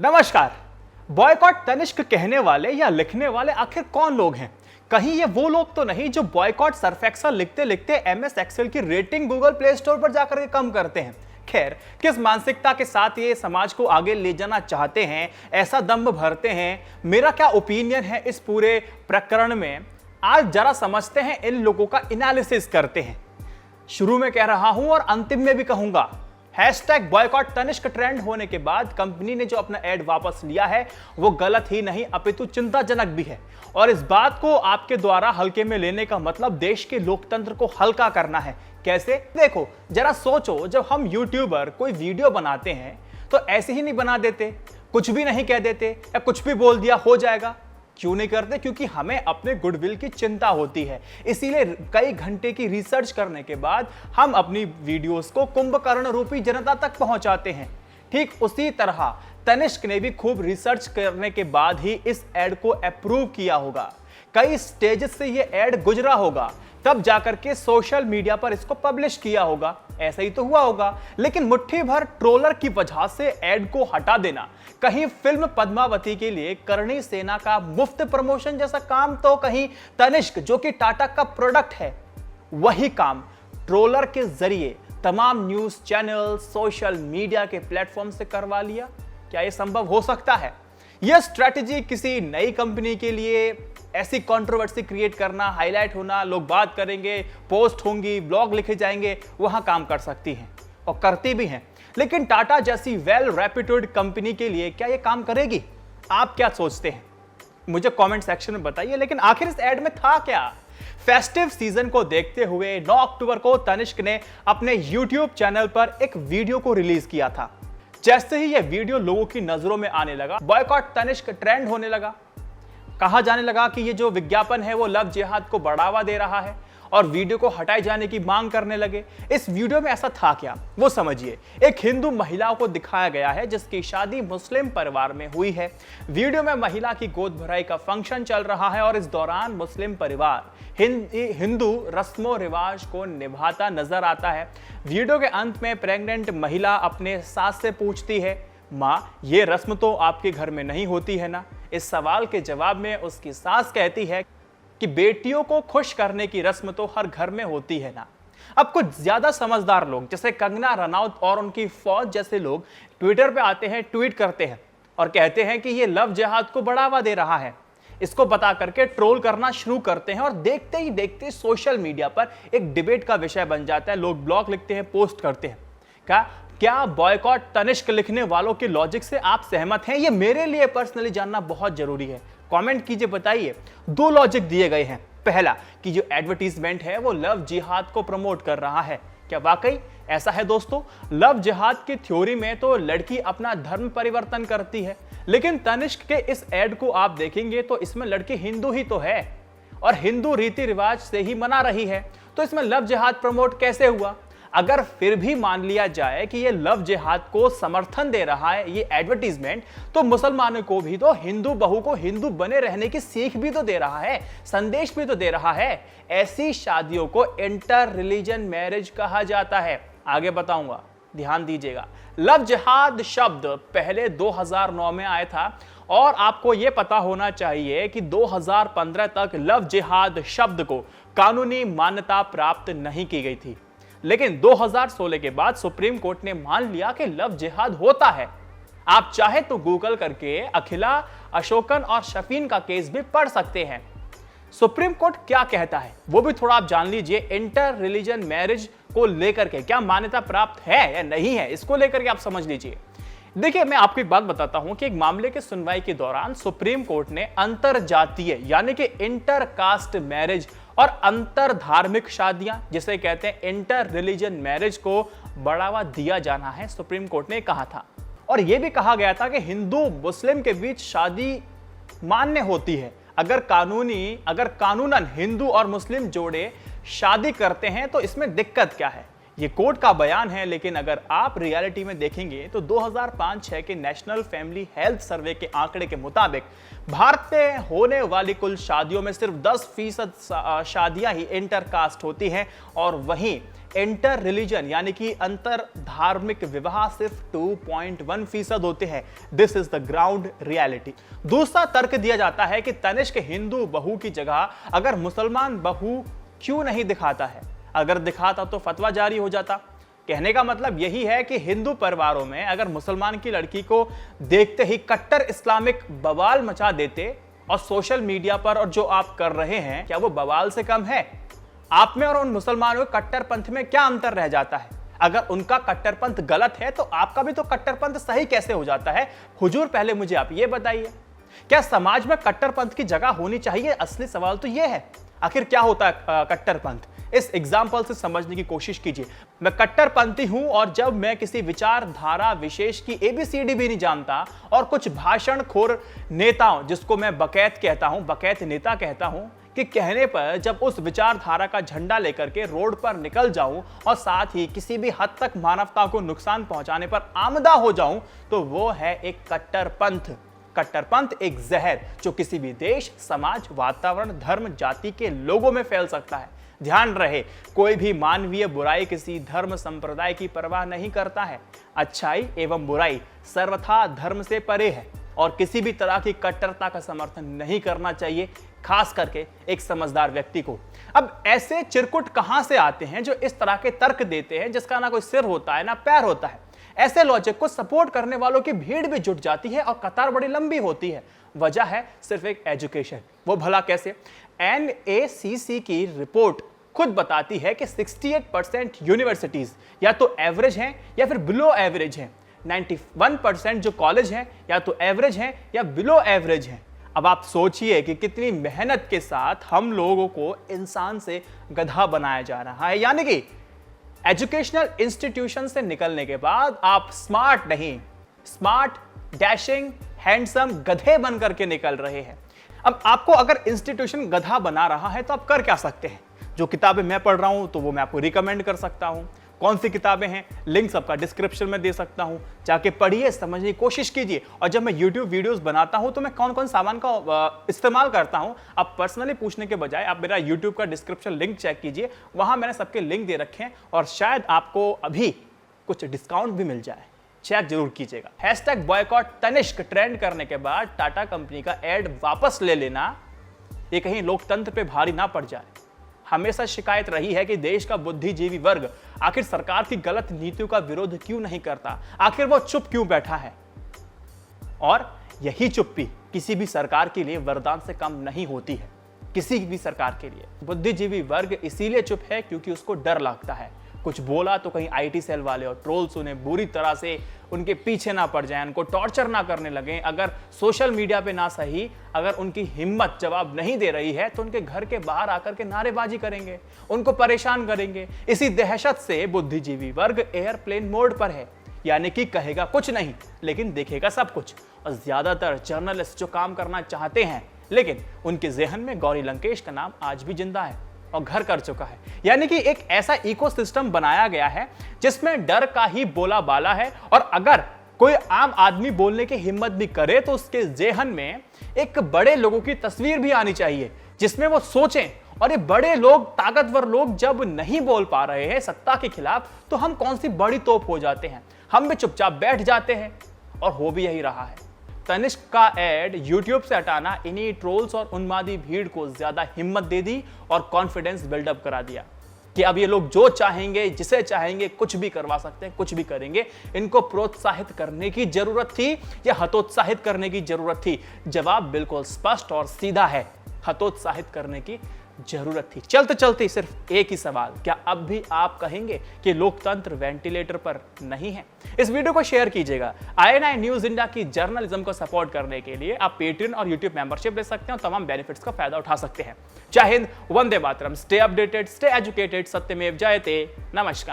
नमस्कार। बॉयकॉट तनिष्क कहने वाले या लिखने वाले आखिर कौन लोग हैं? कहीं ये वो लोग तो नहीं जो बॉयकॉट सर्फ एक्सेल लिखते लिखते एमएस एक्सेल की रेटिंग गूगल प्ले स्टोर पर जाकर के कम करते हैं। खैर, किस मानसिकता के साथ ये समाज को आगे ले जाना चाहते हैं, ऐसा दम्भ भरते हैं, मेरा क्या ओपिनियन है इस पूरे प्रकरण में, आज जरा समझते हैं, इन लोगों का एनालिसिस करते हैं। शुरू में कह रहा हूं और अंतिम में भी कहूंगा, हैशटैग बॉयकॉट तनिष्क ट्रेंड होने के बाद कंपनी ने जो अपना एड वापस लिया है वो गलत ही नहीं अपितु चिंताजनक भी है। और इस बात को आपके द्वारा हल्के में लेने का मतलब देश के लोकतंत्र को हल्का करना है। कैसे? देखो जरा सोचो, जब हम यूट्यूबर कोई वीडियो बनाते हैं तो ऐसे ही नहीं बना देते, कुछ भी नहीं कह देते या कुछ भी बोल दिया हो जाएगा। क्यों नहीं करते? क्योंकि हमें अपने गुडविल की चिंता होती है। इसीलिए कई घंटे की रिसर्च करने के बाद हम अपनी वीडियोस को कुंभकर्ण रूपी जनता तक पहुंचाते हैं। ठीक उसी तरह तनिष्क ने भी खूब रिसर्च करने के बाद ही इस एड को अप्रूव किया होगा। कई स्टेजेस से ये एड गुजरा होगा, तब जाकर के सोशल मीडिया पर इसको पब्लिश किया होगा। ऐसा ही तो हुआ होगा। लेकिन मुट्ठी भर ट्रोलर की वजह से एड को हटा देना कहीं फिल्म पद्मावती के लिए करणी सेना का मुफ्त प्रमोशन जैसा काम, तो कहीं तनिष्क जो कि टाटा का प्रोडक्ट है वही काम ट्रोलर के जरिए तमाम न्यूज चैनल सोशल मीडिया के प्लेटफॉर्म से करवा लिया। क्या यह संभव हो सकता है? यह स्ट्रेटजी किसी नई कंपनी के लिए ऐसी कंट्रोवर्सी क्रिएट करना, हाईलाइट होना, लोग बात करेंगे, पोस्ट होंगी, ब्लॉग लिखे जाएंगे, वहां काम कर सकती हैं और करती भी हैं। लेकिन टाटा जैसी वेल रेप्यूटेड कंपनी के लिए क्या यह काम करेगी? आप क्या सोचते हैं? मुझे कमेंट सेक्शन में बताइए। लेकिन आखिर इस एड में था क्या? फेस्टिव सीजन को देखते हुए 9 अक्टूबर को तनिष्क ने अपने YouTube चैनल पर एक वीडियो को रिलीज किया था। जैसे ही यह वीडियो लोगों की नजरों में आने लगा, बॉयकॉट तनिष्क ट्रेंड होने लगा। कहा जाने लगा कि ये जो विज्ञापन है वो लव जिहाद को बढ़ावा दे रहा है और वीडियो को हटाए जाने की मांग करने लगे। इस वीडियो में ऐसा था क्या, वो समझिए। एक हिंदू महिला को दिखाया गया है जिसकी शादी मुस्लिम परिवार में हुई है। वीडियो में महिला की गोद भराई का फंक्शन चल रहा है और इस दौरान मुस्लिम परिवार हिंदू रस्मों रिवाज को निभाता नजर आता है। वीडियो के अंत में प्रेग्नेंट महिला अपने सास से पूछती है, माँ ये रस्म तो आपके घर में नहीं होती है ना? इस सवाल के जवाब में उसकी सास कहती है कि बेटियों को खुश करने की रस्म तो हर घर में होती है ना। अब कुछ ज्यादा समझदार लोग जैसे कंगना रनौत और उनकी फौज जैसे लोग ट्विटर पे आते हैं, ट्वीट करते हैं और कहते हैं कि ये लव जिहाद को बढ़ावा दे रहा है। इसको बता करके ट्रोल करना शुरू करते हैं और देखते ही देखते सोशल मीडिया पर एक डिबेट का विषय बन जाता है। लोग ब्लॉग लिखते हैं, पोस्ट करते हैं। क्या बॉयकॉट तनिष्क लिखने वालों के लॉजिक से आप सहमत हैं? ये मेरे लिए पर्सनली जानना बहुत जरूरी है। कमेंट कीजिए, बताइए। 2 लॉजिक दिए गए हैं। पहला कि जो एडवर्टीजमेंट है वो लव जिहाद को प्रमोट कर रहा है। क्या वाकई ऐसा है दोस्तों? लव जिहाद की थ्योरी में तो लड़की अपना धर्म परिवर्तन करती है, लेकिन तनिष्क के इस एड को आप देखेंगे तो इसमें लड़की हिंदू ही तो है और हिंदू रीति रिवाज से ही मना रही है, तो इसमें लव जिहाद प्रमोट कैसे हुआ? अगर फिर भी मान लिया जाए कि ये लव जिहाद को समर्थन दे रहा है ये एडवर्टीजमेंट, तो मुसलमानों को भी तो हिंदू बहू को हिंदू बने रहने की सीख भी तो दे रहा है, संदेश भी तो दे रहा है। ऐसी शादियों को इंटर रिलीजन मैरिज कहा जाता है। आगे बताऊंगा, ध्यान दीजिएगा। लव जिहाद शब्द पहले 2009 में आया था और आपको यह पता होना चाहिए कि 2015 तक लव जिहाद शब्द को कानूनी मान्यता प्राप्त नहीं की गई थी। लेकिन 2016 के बाद सुप्रीम कोर्ट ने मान लिया कि लव जिहाद होता है। आप चाहे तो गूगल करके अखिला, अशोकन और शफीन का केस भी पढ़ सकते हैं। सुप्रीम कोर्ट क्या कहता है वो भी थोड़ा आप जान लीजिए। इंटर रिलीजन मैरिज को लेकर के क्या मान्यता प्राप्त है या नहीं है, इसको लेकर के आप समझ लीजिए। देखिए, मैं आपको एक बात बताता हूं कि एक मामले की सुनवाई के दौरान सुप्रीम कोर्ट ने अंतर जातीय यानी कि इंटर कास्ट मैरिज और अंतर धार्मिक शादियां जिसे कहते हैं इंटर रिलीजन मैरिज को बढ़ावा दिया जाना है, सुप्रीम कोर्ट ने कहा था। और यह भी कहा गया था कि हिंदू मुस्लिम के बीच शादी मान्य होती है। अगर कानूनन हिंदू और मुस्लिम जोड़े शादी करते हैं तो इसमें दिक्कत क्या है? ये कोर्ट का बयान है, लेकिन अगर आप रियलिटी में देखेंगे तो 2005-6 के नेशनल फैमिली हेल्थ सर्वे के आंकड़े के मुताबिक भारत में होने वाली कुल शादियों में सिर्फ 10% शादियां ही इंटरकास्ट होती हैं और वहीं इंटर रिलीजन यानी कि अंतर धार्मिक विवाह सिर्फ 2.1% होते हैं। This is the ground reality. दूसरा तर्क दिया जाता है कि तनिष्क हिंदू बहू की जगह अगर मुसलमान बहू क्यों नहीं दिखाता है, अगर दिखाता तो फतवा जारी हो जाता। कहने का मतलब यही है कि हिंदू परिवारों में अगर मुसलमान की लड़की को देखते ही कट्टर इस्लामिक बवाल मचा देते और सोशल मीडिया पर और जो आप कर रहे हैं क्या वो बवाल से कम है? आप में और उन मुसलमानों के कट्टरपंथ में क्या अंतर रह जाता है? अगर उनका कट्टरपंथ गलत है तो आपका भी तो कट्टरपंथ सही कैसे हो जाता है? हुजूर पहले मुझे आप ये बताइए, क्या समाज में कट्टरपंथ की जगह होनी चाहिए? असली सवाल तो ये है, आखिर क्या होता है कट्टरपंथ? इस एग्जाम्पल से समझने की कोशिश कीजिए। मैं कट्टरपंथी हूं और जब मैं किसी विचारधारा विशेष की ABCD भी नहीं जानता और कुछ भाषणखोर नेताओं, जिसको मैं बकैत कहता हूं, बकैत नेता कहता हूं, कि कहने पर जब उस विचारधारा का झंडा लेकर के रोड पर निकल जाऊं और साथ ही किसी भी हद तक मानवता को नुकसान पहुंचाने पर आमदा हो जाऊं, तो वो है एक कट्टरपंथ। कट्टरपंथ एक जहर जो किसी भी देश, समाज, वातावरण, धर्म, जाति के लोगों में फैल सकता है। ध्यान रहे, कोई भी मानवीय बुराई किसी धर्म संप्रदाय की परवाह नहीं करता है। अच्छाई एवं बुराई सर्वथा धर्म से परे है और किसी भी तरह की कट्टरता का समर्थन नहीं करना चाहिए, खास करके एक समझदार व्यक्ति को। अब ऐसे चिरकुट कहां से आते हैं जो इस तरह के तर्क देते हैं जिसका ना कोई सिर होता है ना पैर होता है? ऐसे लॉजिक को सपोर्ट करने वालों की भीड़ भी जुट जाती है और कतार बड़ी लंबी होती है। वजह है सिर्फ एक एजुकेशन। वो भला कैसे? NACC की रिपोर्ट खुद बताती है कि 68% यूनिवर्सिटीज या तो एवरेज हैं या फिर बिलो एवरेज हैं। 91% जो कॉलेज हैं या तो एवरेज हैं या बिलो एवरेज हैं। अब आप सोचिए कि कितनी मेहनत के साथ हम लोगों को इंसान से गधा बनाया जा रहा है, यानी कि एजुकेशनल इंस्टीट्यूशन से निकलने के बाद आप स्मार्ट नहीं, स्मार्ट, डैशिंग, हैंडसम गधे बन करके निकल रहे हैं। अब आपको अगर इंस्टीट्यूशन गधा बना रहा है तो आप कर क्या सकते हैं? जो किताबें मैं पढ़ रहा हूं तो वो मैं आपको रिकमेंड कर सकता हूं। कौन सी किताबें हैं, लिंक्स आपका डिस्क्रिप्शन में दे सकता हूं, जाके पढ़िए, समझने की कोशिश कीजिए। और जब मैं YouTube वीडियोस बनाता हूं तो मैं कौन कौन सामान का इस्तेमाल करता हूं, आप पर्सनली पूछने के बजाय आप मेरा YouTube का डिस्क्रिप्शन लिंक चेक कीजिए, वहां मैंने सबके लिंक दे रखे हैं और शायद आपको अभी कुछ डिस्काउंट भी मिल जाए। चेक जरूर कीजिएगा। हैशटैग बॉयकॉट तनिष्क ट्रेंड करने के बाद टाटा कंपनी का एड वापस ले लेना, ये कहीं लोकतंत्र पे भारी ना पड़ जाए। हमेशा शिकायत रही है कि देश का बुद्धिजीवी वर्ग आखिर सरकार की गलत नीतियों का विरोध क्यों नहीं करता, आखिर वो चुप क्यों बैठा है? और यही चुप्पी किसी भी सरकार के लिए वरदान से कम नहीं होती है। किसी भी सरकार के लिए बुद्धिजीवी वर्ग इसीलिए चुप है क्योंकि उसको डर लगता है, कुछ बोला तो कहीं IT सेल वाले और ट्रोल्स उन्हें बुरी तरह से उनके पीछे ना पड़ जाएं, उनको टॉर्चर ना करने लगें। अगर सोशल मीडिया पे ना सही, अगर उनकी हिम्मत जवाब नहीं दे रही है तो उनके घर के बाहर आकर के नारेबाजी करेंगे, उनको परेशान करेंगे। इसी दहशत से बुद्धिजीवी वर्ग एयरप्लेन मोड पर है, यानी कि कहेगा कुछ नहीं लेकिन देखेगा सब कुछ। और ज्यादातर जर्नलिस्ट जो काम करना चाहते हैं लेकिन उनके जहन में गौरी लंकेश का नाम आज भी जिंदा है और घर कर चुका है। यानी कि एक ऐसा इकोसिस्टम बनाया गया है जिसमें डर का ही बोला बाला है और अगर कोई आम आदमी बोलने की हिम्मत भी करे तो उसके जेहन में एक बड़े लोगों की तस्वीर भी आनी चाहिए जिसमें वो सोचें, और ये बड़े लोग, ताकतवर लोग जब नहीं बोल पा रहे हैं सत्ता के खिलाफ तो हम कौन सी बड़ी तोप हो जाते हैं, हम भी चुपचाप बैठ जाते हैं। और हो भी यही रहा है। तनिष्क का एड YouTube से हटाना इन्हीं ट्रोल्स और उन्मादी भीड़ को ज्यादा हिम्मत दे दी और कॉन्फिडेंस बिल्डअप करा दिया कि अब ये लोग जो चाहेंगे, जिसे चाहेंगे कुछ भी करवा सकते हैं, कुछ भी करेंगे। इनको प्रोत्साहित करने की जरूरत थी या हतोत्साहित करने की जरूरत थी? जवाब बिल्कुल स्पष्ट और सीधा है, हतोत्साहित करने की जरूरत थी। चलते चलते सिर्फ एक ही सवाल, क्या अब भी आप कहेंगे कि लोकतंत्र वेंटिलेटर पर नहीं है? इस वीडियो को शेयर कीजिएगा। INI न्यूज इंडिया की जर्नलिज्म को सपोर्ट करने के लिए आप पेट्रियन और YouTube मेंबरशिप ले सकते हैं और तमाम बेनिफिट्स का फायदा उठा सकते हैं। जय Hind, Vande Mataram, stay updated, stay educated, सत्यमेव जयते, नमस्कार।